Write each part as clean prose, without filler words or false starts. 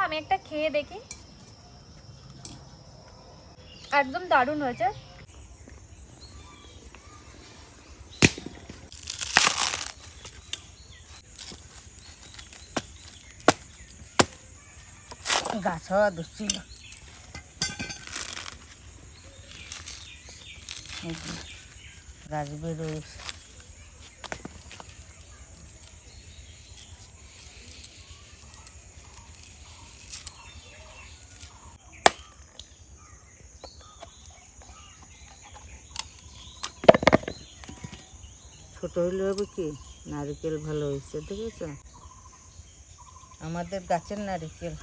আমি একটা খেয়ে দেখি। একদম দারুণ হয়েছে। গাছ হওয়া দুশ্চিল গাছ বেরোয়েছে। ছোট হইলে হবে কি, নারকেল ভালো হয়েছে দেখেছ, আমাদের গাছের নারকেল।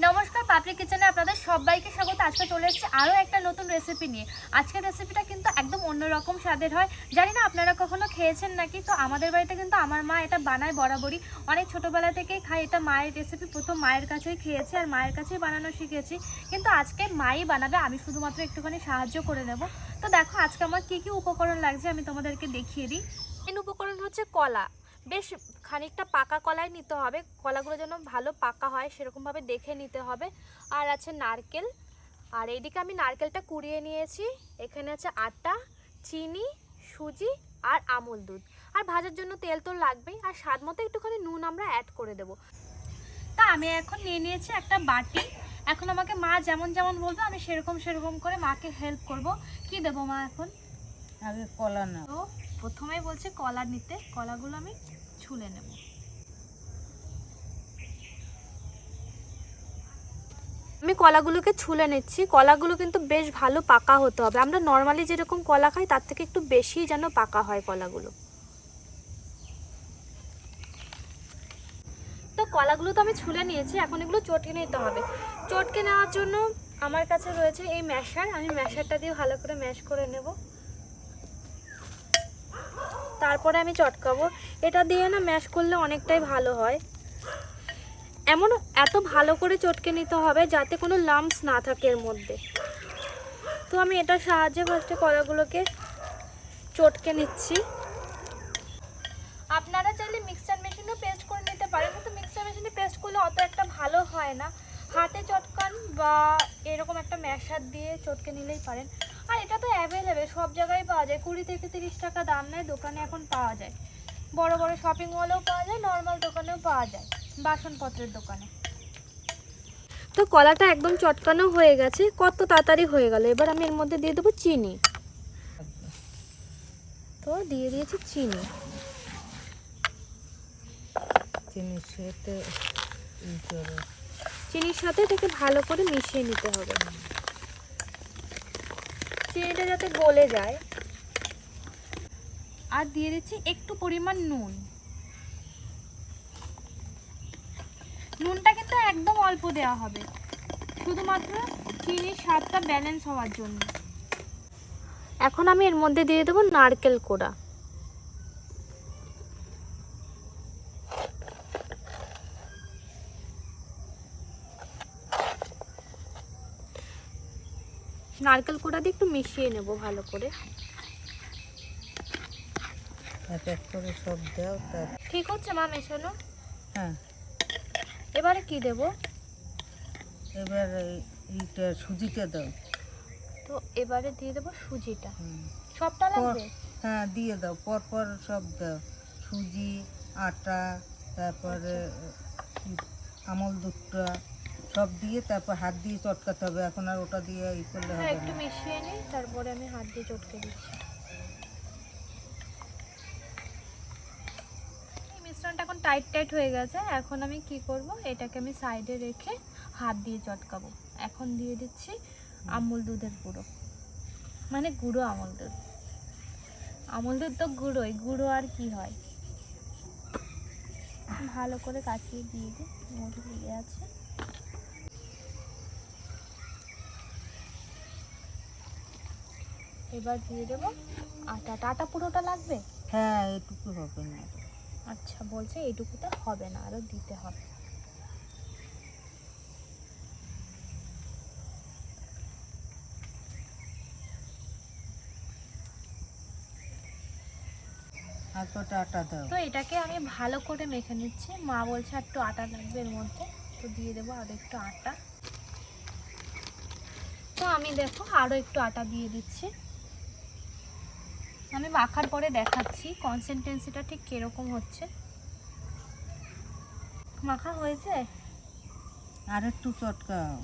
নমস্কার, পাপড়ি কিচেনে আপনাদের সবাইকে স্বাগত। আজকে চলে এসেছি আরও একটা নতুন রেসিপি নিয়ে। আজকের রেসিপিটা কিন্তু একদম অন্যরকম স্বাদের হয়। জানি না আপনারা কখনো খেয়েছেন নাকি। তো আমাদের বাড়িতে কিন্তু আমার মা এটা বানায় বরাবরই, অনেক ছোটোবেলা থেকেই খাই। এটা মায়ের রেসিপি, প্রথম মায়ের কাছেই খেয়েছি আর মায়ের কাছেই বানানো শিখেছি। কিন্তু আজকে মাই বানাবে, আমি শুধুমাত্র একটুখানি সাহায্য করে নেব। তো দেখো আজকে আমার কী কী উপকরণ লাগছে আমি তোমাদেরকে দেখিয়ে দিই। মেন উপকরণ হচ্ছে কলা। বেশ খানিকটা পাকা কলাই নিতে হবে, কলাগুলো যেন ভালো পাকা হয় সেরকমভাবে দেখে নিতে হবে। আর আছে নারকেল, আর এইদিকে আমি নারকেলটা কুড়িয়ে নিয়েছি। এখানে আছে আটা, চিনি, সুজি আর আমুল দুধ। আর ভাজার জন্য তেল তো লাগবেই, আর স্বাদ মতো একটুখানি নুন আমরা অ্যাড করে দেব। তা আমি এখন নিয়ে নিয়েছি একটা বাটি। এখন আমাকে মা যেমন যেমন বলবে আমি সেরকম করে মাকে হেল্প করব। কি দেবো মা এখন? আগে কলা না, তো প্রথমেই বলছে কলা নিতে, কলাগুলো আমি ছুলে নেব। আমি কলাগুলোকে ছুলে নিচ্ছি। কলাগুলো কিন্তু বেশ ভালো পাকা হতে হবে। আমরা নর্মালি যেরকম কলা খাই তার থেকে একটু বেশি যেন পাকা হয় কলাগুলো। তো কলাগুলো তো আমি ছুলে নিয়েছি, এখন এগুলো চটকে নিতে হবে। চটকে নেওয়ার জন্য আমার কাছে রয়েছে এই ম্যাশার। আমি ম্যাশারটা দিয়ে ভালো করে ম্যাশ করে নেব, তারপরে আমি চটকাবো। এটা দিয়ে না ম্যাশ করলে অনেকটাই ভালো হয়। এত ভালো করে চটকে নিতে হবে যাতে কোনো লাম্পস না থাকে এর মধ্যে। তো আমি এটার সাহায্যে ফার্স্টে কলাগুলোকে চটকে নিচ্ছি। আপনারা চাইলে মিক্সচার মেশিনেও পেস্ট করে নিতে পারেন, কিন্তু মিক্সচার মেশিনে পেস্ট করলে অত একটা ভালো হয় না। হাতে চটকান বা এরকম একটা ম্যাশার দিয়ে চটকে নিলেই পারেন। আর এটা তো অ্যাভেলেবেল, সব জায়গায় পাওয়া যায়। 20 থেকে 30 টাকা দাম নেয়, দোকানে এখন পাওয়া যায়। বড় বড় শপিং মলেও পাওয়া যায়, নর্মাল দোকানেও পাওয়া যায়, বাসনপত্রের দোকানে। তো কলাটা একদম চটকানো হয়ে গেছে, কত তাড়াতাড়ি হয়ে গেল। এবার আমি এর মধ্যে দিয়ে দেবো চিনি। তো দিয়ে দিয়েছি চিনি। চিনির সাথে এটাকে ভালো করে মিশিয়ে নিতে হবে, চিনিটা যাতে গলে যায়। আর দিয়ে দিচ্ছি একটু পরিমাণ নুন। নুনটা কিন্তু একদম অল্প দেওয়া হবে, শুধুমাত্র চিনির স্বাদটা ব্যালেন্স হওয়ার জন্য। এখন আমি এর মধ্যে দিয়ে দেবো নারকেল কোড়া। নারকেল কোড়া দিয়ে একটু মিশিয়ে নেব ভালো করে। এক এক করে সব দাও। ঠিক হচ্ছে মা মেশানো? হ্যাঁ। এবারে কি দেব? এবার এইটা সুজিটা দাও। তো এবারে দিয়ে দেবো সুজিটা। সবটা লাগবে? হ্যাঁ দিয়ে দাও, পরপর সব দাও। সুজি, আটা, তারপরে আমল দুধটা সব দিয়ে তারপর হাত দিয়ে চটকাতে হবে। এখন আর ওটা দিয়ে ই করলে হবে না। একটু মিশিয়ে নিই, তারপরে আমি হাত দিয়ে চটকে দিচ্ছি। এই মিশ্রণটা এখন টাইট হয়ে গেছে। এখন আমি কি করব, এটাকে আমি সাইডে রেখে হাত দিয়ে চটকাবো। এখন দিয়ে দিচ্ছি আমুল দুধের গুঁড়ো, মানে গুঁড়ো আমুল দুধ। আমুল দুধ তো গুঁড়োই, গুঁড়ো আর কি হয়। ভালো করে কাটিয়ে দিয়ে দিই, মধু লেগে আছে। এবার দিয়ে দেবো আটা। আটা পুরোটা লাগবে? হ্যাঁ এটুকু হবে না। আচ্ছা, বলছে এইটুকুতে হবে না, আরও দিতে হবে। আর কটা আটা দাও। তো এটাকে আমি ভালো করে মেখে নিচ্ছি। মা বলছে একটু আটা লাগবে এর মধ্যে, তো দিয়ে দেবো আর একটু আটা। তো আমি দেখো আরও একটু আটা দিয়ে দিচ্ছি। আমি মাখার পরে দেখাচ্ছি কনসিস্টেন্সিটা ঠিক কিরকম হচ্ছে। মাখা হয়েছে, আর একটু চটকাও।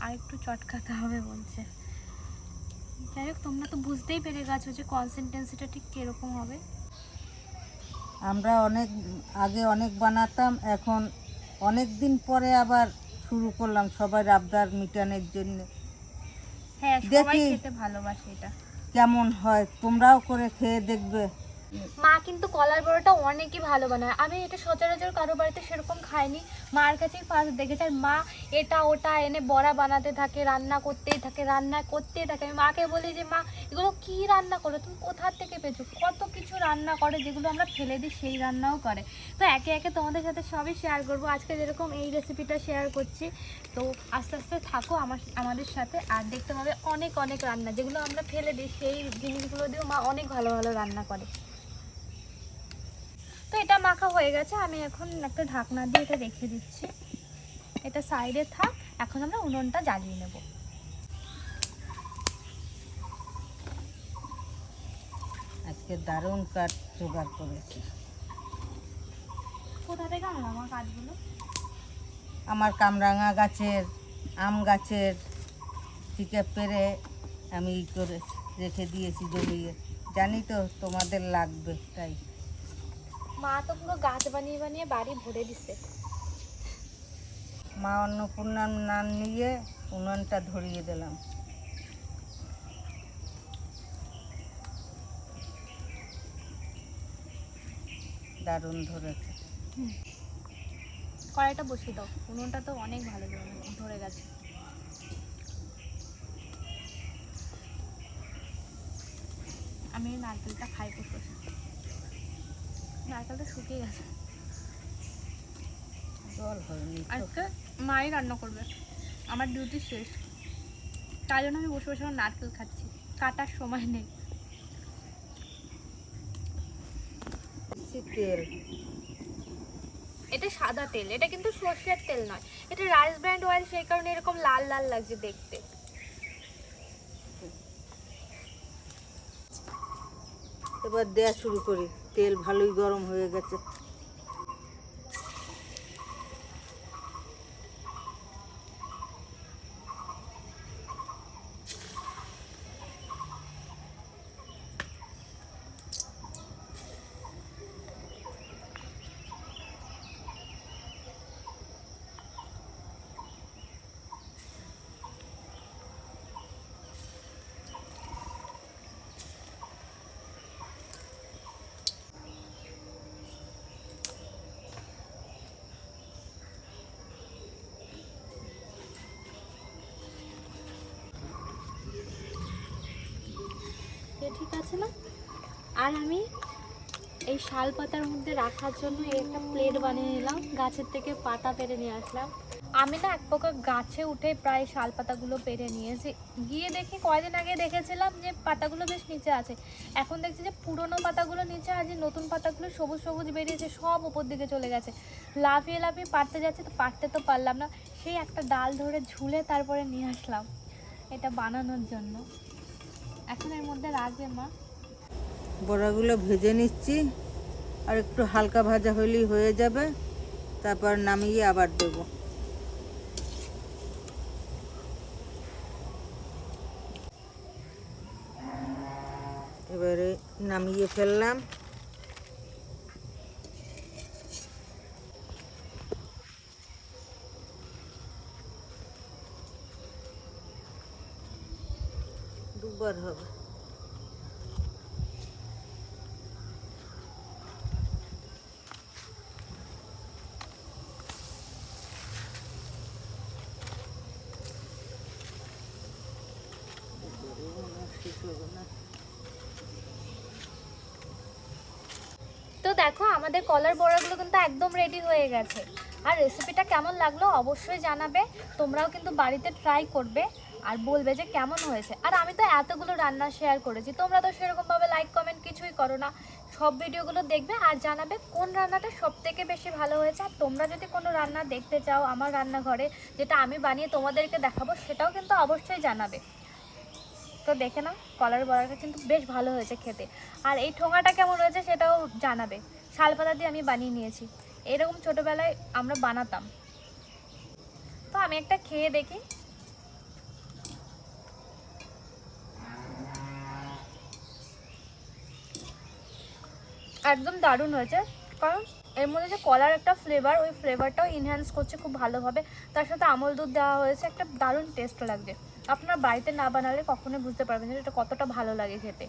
আর একটু চটকাতে হবে বলছে। যাই হোক, তোমরা তো বুঝতেই পেরে গেছো যে কনসিস্টেন্সিটা ঠিক কিরকম হবে। আমরা আগে অনেক বানাতাম, এখন অনেক দিন পরে আবার শুরু করলাম সবার আবদার মিটানোর জন্য। হ্যাঁ, সবাই দেখি খেতে ভালোবাসে এটা। কেমন হয়, তোমরাও করে খেয়ে দেখবে। মা কিন্তু কলার বড়াটা অনেকই ভালো বানায়। আমি এটা সচরাচর কারো বাড়িতে সেরকম খাইনি, মার কাছেই ফার্স্ট দেখেছি। আর মা এটা ওটা এনে বড়া বানাতে থাকে, রান্না করতেই থাকে, রান্না করতেই থাকে। আমি মাকে বলি যে মা, এগুলো কি রান্না করো তুমি, কোথা থেকে পেয়েছো? কত কিছু রান্না করে যেগুলো আমরা ফেলে দিই, সেই রান্নাও করে। তো একে একে তোমাদের সাথে সবই শেয়ার করবো। আজকে যেরকম এই রেসিপিটা শেয়ার করছি, তো আস্তে আস্তে থাকো আমাদের সাথে, আর দেখতে পাবে অনেক অনেক রান্না যেগুলো আমরা ফেলে দিই, সেই জিনিসগুলো দিয়েও মা অনেক ভালো ভালো রান্না করে। তো এটা মাখা হয়ে গেছে, আমি এখন একটা ঢাকনা দিয়ে এটা রেখে দিচ্ছি। এটা সাইডে থাক, এখন আমরা উনুনটা জ্বালিয়ে নেব। আজকে দারুণ কাঠ জোগাড় করেছি। কোথা থেকে আনলাম আমার কাঠগুলো? আমার কামরাঙা গাছের, আম গাছের থেকে পেরে আমি করে রেখে দিয়েছি জমিয়ে। জানি তো তোমাদের লাগবে, তাই মা তো পুরো গাছ বানিয়ে বানিয়ে বাড়ি ভরে দিছে। মা অন্নপূর্ণার নাম নিয়ে উনুনটা ধরিয়ে দিলাম। দারুণ ধরেছে। কড়াইটা বসিয়ে দাও, উনুনটা তো অনেক ভালো ধরে গেছে। আমি এই নারকেলটা খাই প্রচুর, নারকেলটা শুকিয়ে গেছে। জল হয়নি তো। আজকে মাই রান্না করবে, আমার ডিউটি শেষ, তাই জন্য আমি বসে বসে আমার নারকেল খাচ্ছি, কাটার সময় নেই। তেল, এটা সাদা তেল, এটা কিন্তু সর্ষের তেল নয়, এটা রাইস ব্র্যান্ড অয়েল, সেই কারণে এরকম লাল লাল লাগছে দেখতে। এবার দেয়া শুরু করি। তেল ভালোই গরম হয়ে গেছে। ঠিক আছে না? আর আমি এই শাল পাতার মধ্যে রাখার জন্য এই একটা প্লেট বানিয়ে নিলাম, গাছের থেকে পাতা পেরে নিয়ে আসলাম। আমি না এক প্রকার গাছে উঠে প্রায় শাল পাতাগুলো পেরে নিয়েছি। গিয়ে দেখি কয়দিন আগে দেখেছিলাম যে পাতাগুলো বেশ নিচে আছে, এখন দেখছি যে পুরনো পাতাগুলো নিচে আছে, নতুন পাতাগুলো সবুজ সবুজ বেরিয়েছে, সব উপর দিকে চলে গেছে। লাফিয়ে লাফিয়ে পারতে যাচ্ছে, তো পারতে তো পারলাম না, সেই একটা ডাল ধরে ঝুলে তারপরে নিয়ে আসলাম এটা বানানোর জন্য। এখন এর মধ্যে রাখবে মা। বড়াগুলো ভেজে নিচ্ছি, আর একটু হালকা ভাজা হলেই হয়ে যাবে। তারপর নামিয়ে আবার দেবো। এবারে নামিয়ে ফেললাম। দুবার হবে। দেখো আমাদের কলার বড়াগুলো কিন্তু একদম রেডি হয়ে গেছে। আর রেসিপিটা কেমন লাগলো অবশ্যই জানাবে, তোমরাও কিন্তু বাড়িতে ট্রাই করবে আর বলবে যে কেমন হয়েছে। আর আমি তো এতগুলো রান্না শেয়ার করেছি, তোমরা তো সেরকমভাবে লাইক কমেন্ট কিছুই করো না। সব ভিডিওগুলো দেখবে আর জানাবে কোন রান্নাটা সবথেকে বেশি ভালো হয়েছে। আর তোমরা যদি কোনো রান্না দেখতে চাও আমার রান্নাঘরে, যেটা আমি বানিয়ে তোমাদেরকে দেখাবো, সেটাও কিন্তু অবশ্যই জানাবে। তো দেখে নাও কলার বড়াটা কিন্তু বেশ ভালো হয়েছে খেতে। আর এই ঠোঙাটা কেমন হয়েছে সেটাও জানাবে। শালপাতা দিয়ে আমি বানিয়ে নিয়েছি, এরকম ছোটোবেলায় আমরা বানাতাম। তো আমি একটা খেয়ে দেখি। একদম দারুণ হয়েছে, কারণ এর মধ্যে যে কলার একটা ফ্লেভার, ওই ফ্লেভারটাও ইনহ্যান্স করছে খুব ভালোভাবে। তার সাথে আমল দুধ দেওয়া হয়েছে, একটা দারুণ টেস্ট লাগছে। আপনারা বাড়িতে না বানালে কখনোই বুঝতে পারবেন যে এটা কতটা ভালো লাগে খেতে।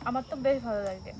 আমার তো বেশ ভালো লাগে।